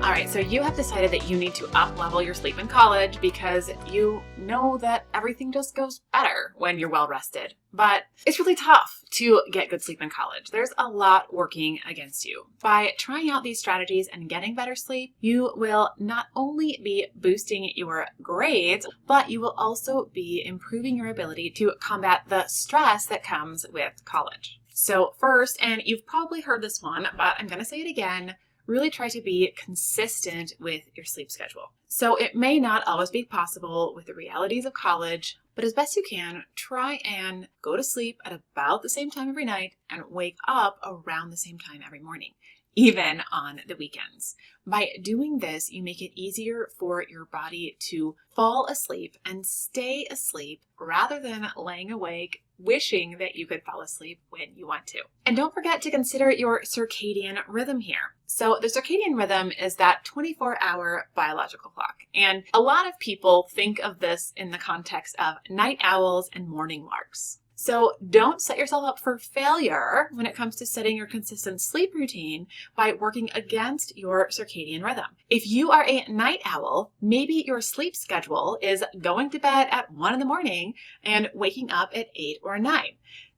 All right, so you have decided that you need to up-level your sleep in college because you know that everything just goes better when you're well-rested. But it's really tough to get good sleep in college. There's a lot working against you. By trying out these strategies and getting better sleep, you will not only be boosting your grades, but you will also be improving your ability to combat the stress that comes with college. So first, and you've probably heard this one, but I'm going to say it again, really try to be consistent with your sleep schedule. So it may not always be possible with the realities of college, but as best you can, try and go to sleep at about the same time every night and wake up around the same time every morning, even on the weekends. By doing this, you make it easier for your body to fall asleep and stay asleep rather than laying awake wishing that you could fall asleep when you want to. And don't forget to consider your circadian rhythm here. So the circadian rhythm is that 24-hour biological clock. And a lot of people think of this in the context of night owls and morning larks. So don't set yourself up for failure when it comes to setting your consistent sleep routine by working against your circadian rhythm. If you are a night owl, maybe your sleep schedule is going to bed at 1 in the morning and waking up at 8 or 9.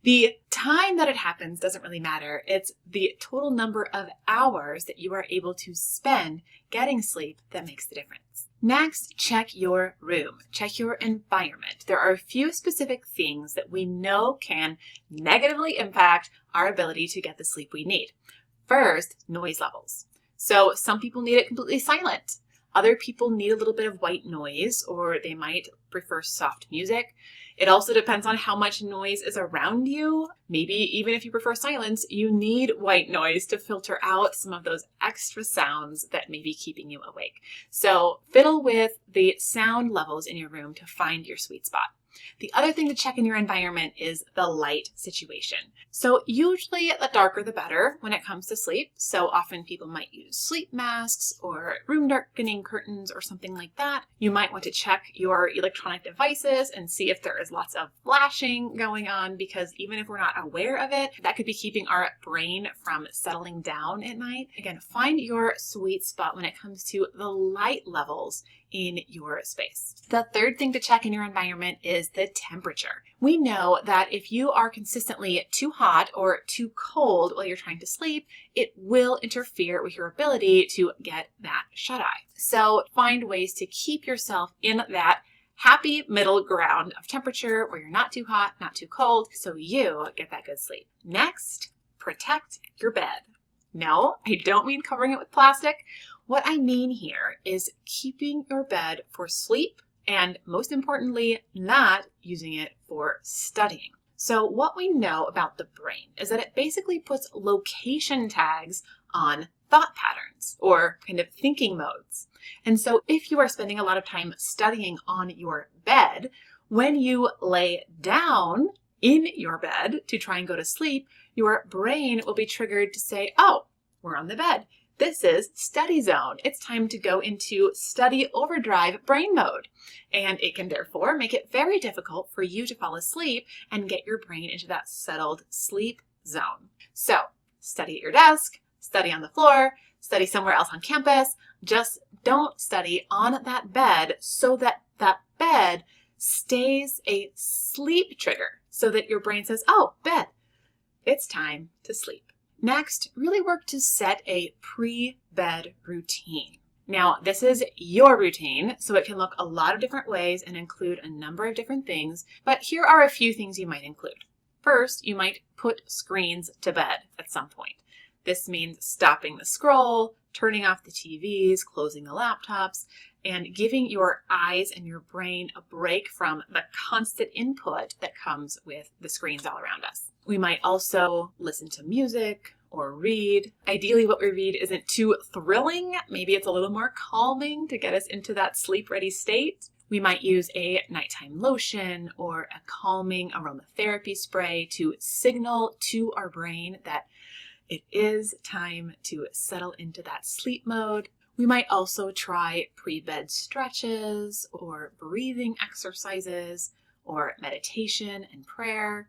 The time that it happens doesn't really matter. It's the total number of hours that you are able to spend getting sleep that makes the difference. Next, check your room. Check your environment. There are a few specific things that we know can negatively impact our ability to get the sleep we need. First, noise levels. So some people need it completely silent. Other people need a little bit of white noise, or they might prefer soft music. It also depends on how much noise is around you. Maybe even if you prefer silence, you need white noise to filter out some of those extra sounds that may be keeping you awake. So fiddle with the sound levels in your room to find your sweet spot. The other thing to check in your environment is the light situation. So usually the darker the better when it comes to sleep. So often people might use sleep masks or room darkening curtains or something like that. You might want to check your electronic devices and see if there is lots of flashing going on, because even if we're not aware of it, that could be keeping our brain from settling down at night. Again, find your sweet spot when it comes to the light levels in your space. The third thing to check in your environment is the temperature. We know that if you are consistently too hot or too cold while you're trying to sleep, it will interfere with your ability to get that shut-eye. So find ways to keep yourself in that happy middle ground of temperature where you're not too hot, not too cold, so you get that good sleep. Next, protect your bed. No, I don't mean covering it with plastic. What I mean here is keeping your bed for sleep and, most importantly, not using it for studying. So what we know about the brain is that it basically puts location tags on thought patterns or kind of thinking modes. And so if you are spending a lot of time studying on your bed, when you lay down in your bed to try and go to sleep, your brain will be triggered to say, oh, we're on the bed. This is study zone. It's time to go into study overdrive brain mode. And it can therefore make it very difficult for you to fall asleep and get your brain into that settled sleep zone. So study at your desk, study on the floor, study somewhere else on campus. Just don't study on that bed so that that bed stays a sleep trigger so that your brain says, oh, bed, it's time to sleep. Next, really work to set a pre-bed routine. Now, this is your routine, so it can look a lot of different ways and include a number of different things, but here are a few things you might include. First, you might put screens to bed at some point. This means stopping the scroll, turning off the TVs, closing the laptops, and giving your eyes and your brain a break from the constant input that comes with the screens all around us. We might also listen to music or read. Ideally, what we read isn't too thrilling. Maybe it's a little more calming to get us into that sleep-ready state. We might use a nighttime lotion or a calming aromatherapy spray to signal to our brain that it is time to settle into that sleep mode. We might also try pre-bed stretches or breathing exercises or meditation and prayer.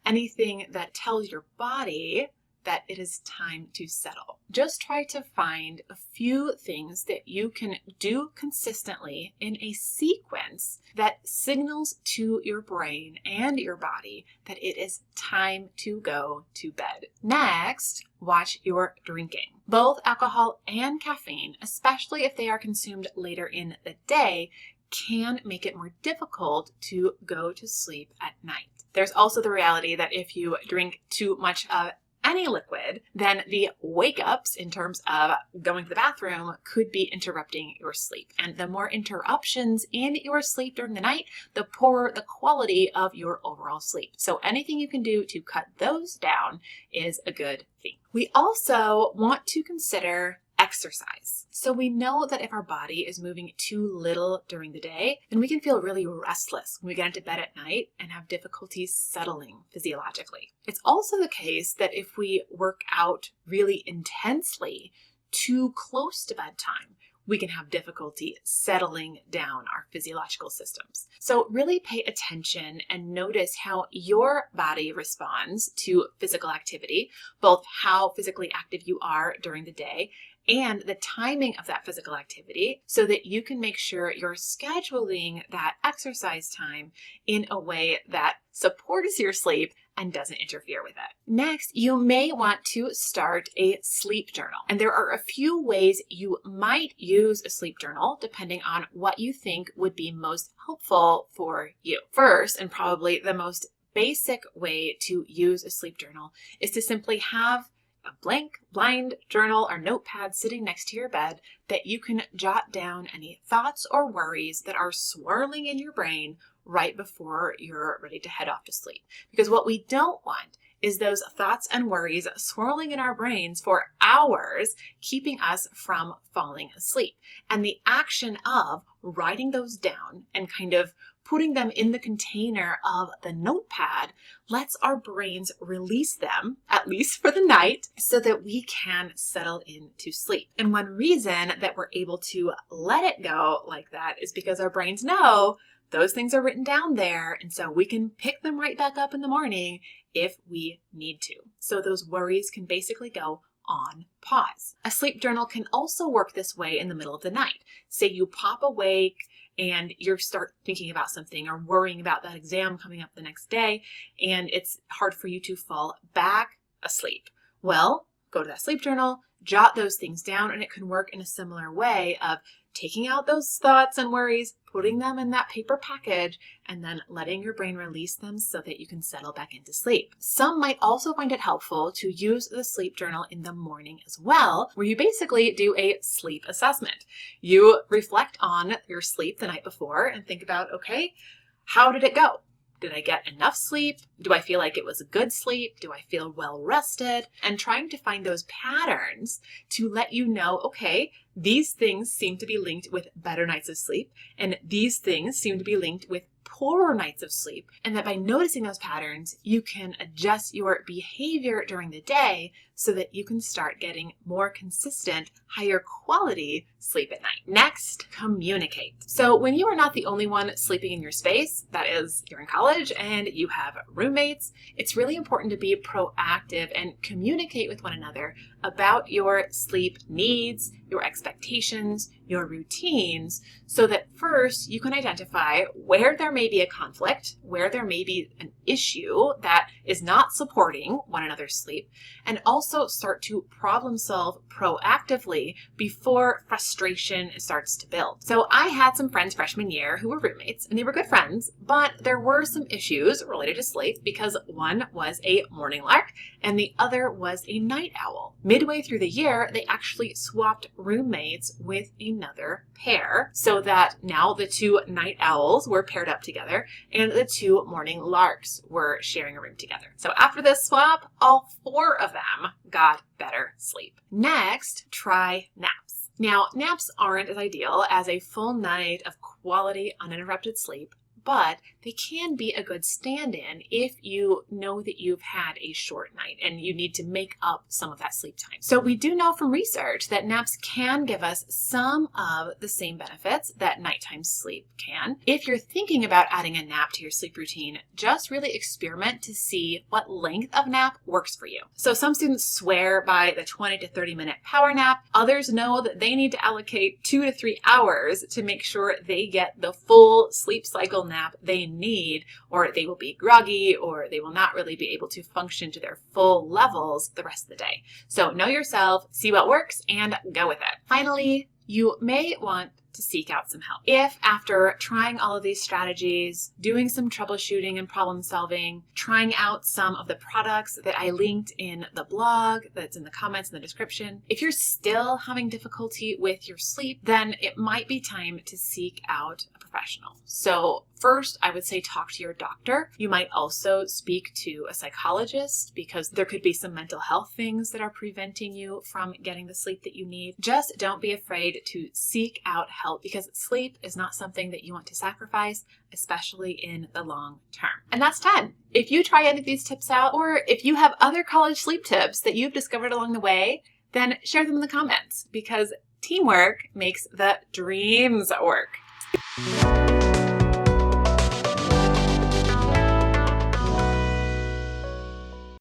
Anything that tells your body that it is time to settle. Just try to find a few things that you can do consistently in a sequence that signals to your brain and your body that it is time to go to bed. Next, watch your drinking. Both alcohol and caffeine, especially if they are consumed later in the day, can make it more difficult to go to sleep at night. There's also the reality that if you drink too much of any liquid, then the wake-ups in terms of going to the bathroom could be interrupting your sleep. And the more interruptions in your sleep during the night, the poorer the quality of your overall sleep. So anything you can do to cut those down is a good thing. We also want to consider exercise. So we know that if our body is moving too little during the day, then we can feel really restless when we get into bed at night and have difficulty settling physiologically. It's also the case that if we work out really intensely too close to bedtime, we can have difficulty settling down our physiological systems. So really pay attention and notice how your body responds to physical activity, both how physically active you are during the day and the timing of that physical activity, so that you can make sure you're scheduling that exercise time in a way that supports your sleep and doesn't interfere with it. Next, you may want to start a sleep journal. And there are a few ways you might use a sleep journal depending on what you think would be most helpful for you. First, and probably the most basic way to use a sleep journal, is to simply have a blank blind journal or notepad sitting next to your bed that you can jot down any thoughts or worries that are swirling in your brain right before you're ready to head off to sleep. Because what we don't want is those thoughts and worries swirling in our brains for hours, keeping us from falling asleep. And the action of writing those down and kind of putting them in the container of the notepad lets our brains release them, at least for the night, so that we can settle into sleep. And one reason that we're able to let it go like that is because our brains know those things are written down there, and so we can pick them right back up in the morning if we need to. So those worries can basically go on pause. A sleep journal can also work this way in the middle of the night. Say you pop awake and you start thinking about something or worrying about that exam coming up the next day, and it's hard for you to fall back asleep. Well, go to that sleep journal, jot those things down, and it can work in a similar way of taking out those thoughts and worries, putting them in that paper package, and then letting your brain release them so that you can settle back into sleep. Some might also find it helpful to use the sleep journal in the morning as well, where you basically do a sleep assessment. You reflect on your sleep the night before and think about, okay, how did it go? Did I get enough sleep? Do I feel like it was a good sleep? Do I feel well rested? And trying to find those patterns to let you know, okay, these things seem to be linked with better nights of sleep, and these things seem to be linked with poorer nights of sleep, and that by noticing those patterns, you can adjust your behavior during the day so that you can start getting more consistent, higher quality sleep at night. Next, communicate. So when you are not the only one sleeping in your space, that is, you're in college and you have roommates, it's really important to be proactive and communicate with one another about your sleep needs, your expectations, your routines, so that first you can identify where there may be a conflict, where there may be an issue that is not supporting one another's sleep, and also start to problem solve proactively before frustration starts to build. So I had some friends freshman year who were roommates, and they were good friends, but there were some issues related to sleep because one was a morning lark and the other was a night owl. Midway through the year, they actually swapped roommates with another pair so that now the two night owls were paired up together and the two morning larks were sharing a room together. So after this swap, all four of them got better sleep. Next, try naps. Now, naps aren't as ideal as a full night of quality uninterrupted sleep, but they can be a good stand-in if you know that you've had a short night and you need to make up some of that sleep time. So we do know from research that naps can give us some of the same benefits that nighttime sleep can. If you're thinking about adding a nap to your sleep routine, just really experiment to see what length of nap works for you. So some students swear by the 20 to 30 minute power nap. Others know that they need to allocate 2 to 3 hours to make sure they get the full sleep cycle nap they need, or they will be groggy, or they will not really be able to function to their full levels the rest of the day. So know yourself, see what works, and go with it. Finally, you may want to seek out some help. If after trying all of these strategies, doing some troubleshooting and problem solving, trying out some of the products that I linked in the blog that's in the comments in the description, if you're still having difficulty with your sleep, then it might be time to seek out a professional. So first, I would say talk to your doctor. You might also speak to a psychologist because there could be some mental health things that are preventing you from getting the sleep that you need. Just don't be afraid to seek out help because sleep is not something that you want to sacrifice, especially in the long term. And that's 10. If you try any of these tips out, or if you have other college sleep tips that you've discovered along the way, then share them in the comments because teamwork makes the dreams work.